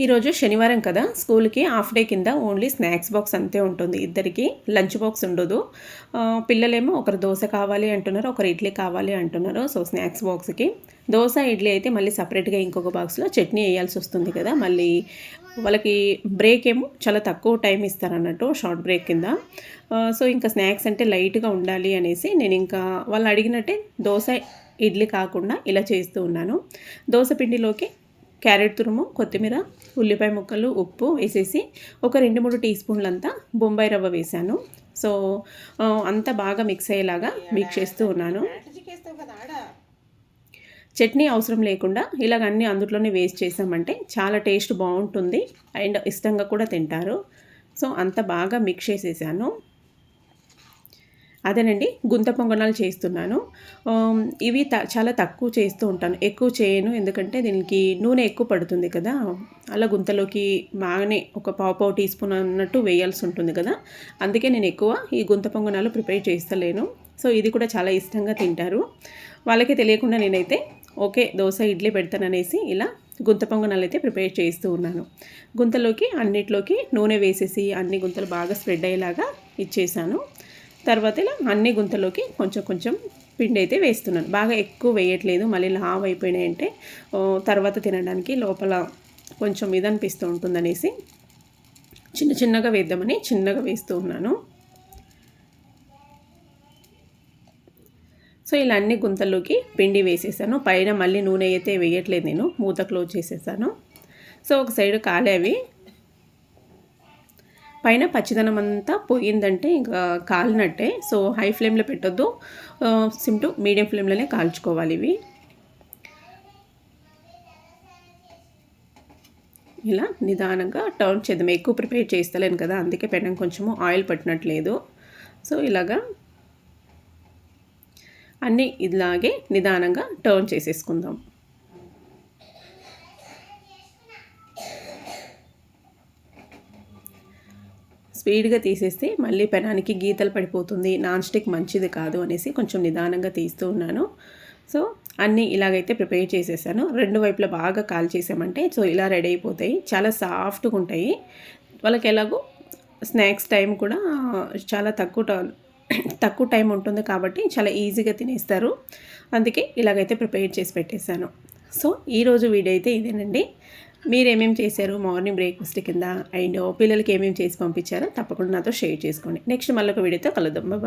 ఈరోజు శనివారం కదా, స్కూల్కి హాఫ్ డే కింద ఓన్లీ స్నాక్స్ బాక్స్ అంతే ఉంటుంది. ఇద్దరికి లంచ్ బాక్స్ ఉండదు. పిల్లలేమో ఒకరు దోశ కావాలి అంటున్నారు, ఒకరు ఇడ్లీ కావాలి అంటున్నారు. సో స్నాక్స్ బాక్స్కి దోశ ఇడ్లీ అయితే మళ్ళీ సపరేట్గా ఇంకొక బాక్స్లో చట్నీ వేయాల్సి వస్తుంది కదా. మళ్ళీ వాళ్ళకి బ్రేక్ ఏమో చాలా తక్కువ టైం ఇస్తారన్నట్టు, షార్ట్ బ్రేక్ కింద. సో ఇంకా స్నాక్స్ అంటే లైట్గా ఉండాలి అనేసి నేను ఇంకా వాళ్ళు అడిగినట్టే దోశ ఇడ్లీ కాకుండా ఇలా చేస్తూ ఉన్నాను. దోశ పిండిలోకి క్యారెట్ తురుము, కొత్తిమీర, ఉల్లిపాయ ముక్కలు, ఉప్పు వేసేసి ఒక 2-3 టీ స్పూన్లంతా బొంబాయి రవ్వ వేశాను. సో అంతా బాగా మిక్స్ అయ్యేలాగా మిక్స్ చేస్తూ ఉన్నాను. చట్నీ అవసరం లేకుండా ఇలాగ అన్నీ అందులోనే వేస్ట్ చేసామంటే చాలా టేస్ట్ బాగుంటుంది అండ్ ఇష్టంగా కూడా తింటారు. సో అంత బాగా మిక్స్ చేసేసాను. అదేనండి, గుంత పొంగనాలు చేస్తున్నాను. ఇవి చాలా తక్కువ చేస్తూ ఉంటాను, ఎక్కువ చేయను. ఎందుకంటే దీనికి నూనె ఎక్కువ పడుతుంది కదా. అలా గుంతలోకి బాగానే ఒక పావు టీ స్పూన్ అన్నట్టు వేయాల్సి ఉంటుంది కదా. అందుకే నేను ఎక్కువ ఈ గుంత పొంగనాలు ప్రిపేర్ చేస్తలేను. సో ఇది కూడా చాలా ఇష్టంగా తింటారు. వాళ్ళకి తెలియకుండా నేనైతే ఓకే దోశ ఇడ్లీ పెడతాననేసి ఇలా గుంత పొంగనాలు అయితే ప్రిపేర్ చేస్తూ ఉన్నాను. గుంతలోకి అన్నిట్లోకి నూనె వేసేసి అన్ని గుంతలు బాగా స్ప్రెడ్ అయ్యేలాగా ఇచ్చేసాను. తర్వాత ఇలా అన్ని గుంతలోకి కొంచెం కొంచెం పిండి అయితే వేస్తున్నాను. బాగా ఎక్కువ వేయట్లేదు, మళ్ళీ లావ్ అయిపోయినాయంటే తర్వాత తినడానికి లోపల కొంచెం ఇది అనిపిస్తూ ఉంటుందనేసి చిన్న చిన్నగా వేద్దామని చిన్నగా వేస్తూ ఉన్నాను. సో ఇలా అన్ని గుంతల్లోకి పిండి వేసేసాను. పైన మళ్ళీ నూనె అయితే వేయట్లేదు, నేను మూత క్లోజ్ చేసేసాను. సో ఒక సైడ్ కాలేవి, పైన పచ్చిదనం అంతా పోయిందంటే ఇంకా కాలినట్టే. సో హై ఫ్లేమ్లో పెట్టొద్దు, సిమ్ టు మీడియం ఫ్లేమ్లోనే కాల్చుకోవాలి ఇవి. ఇలా నిదానంగా టర్న్ చేద్దాం. ఎక్కువ ప్రిపేర్ చేస్తలేను కదా, అందుకే పెనం కొంచెము ఆయిల్ పట్టినట్లేదు. సో ఇలాగా అన్నీ ఇలాగే నిదానంగా టర్న్ చేసేసుకుందాం. స్పీడ్గా తీసేస్తే మళ్ళీ పెనానికి గీతలు పడిపోతుంది, నాన్ స్టిక్ మంచిది కాదు అనేసి కొంచెం నిదానంగా తీస్తూ ఉన్నాను. సో అన్నీ ఇలాగైతే ప్రిపేర్ చేసేసాను. రెండు వైపులా బాగా కాల్ చేసామంటే సో ఇలా రెడీ అయిపోతాయి, చాలా సాఫ్ట్గా ఉంటాయి. వాళ్ళకి ఎలాగో స్నాక్స్ టైం కూడా చాలా తక్కువ టైం ఉంటుంది కాబట్టి చాలా ఈజీగా తినేస్తారు. అందుకే ఇలాగైతే ప్రిపేర్ చేసి పెట్టేశాను. సో ఈరోజు వీడియో అయితే ఇదేనండి. మీరేమేమి చేశారు మార్నింగ్ బ్రేక్ఫాస్ట్ కింద, అండ్ పిల్లలకి ఏమేమి చేసి పంపించారో తప్పకుండా నాతో షేర్ చేసుకోండి. నెక్స్ట్ మళ్ళీ ఒక వీడియోతో కలుద్దాం. బాయ్.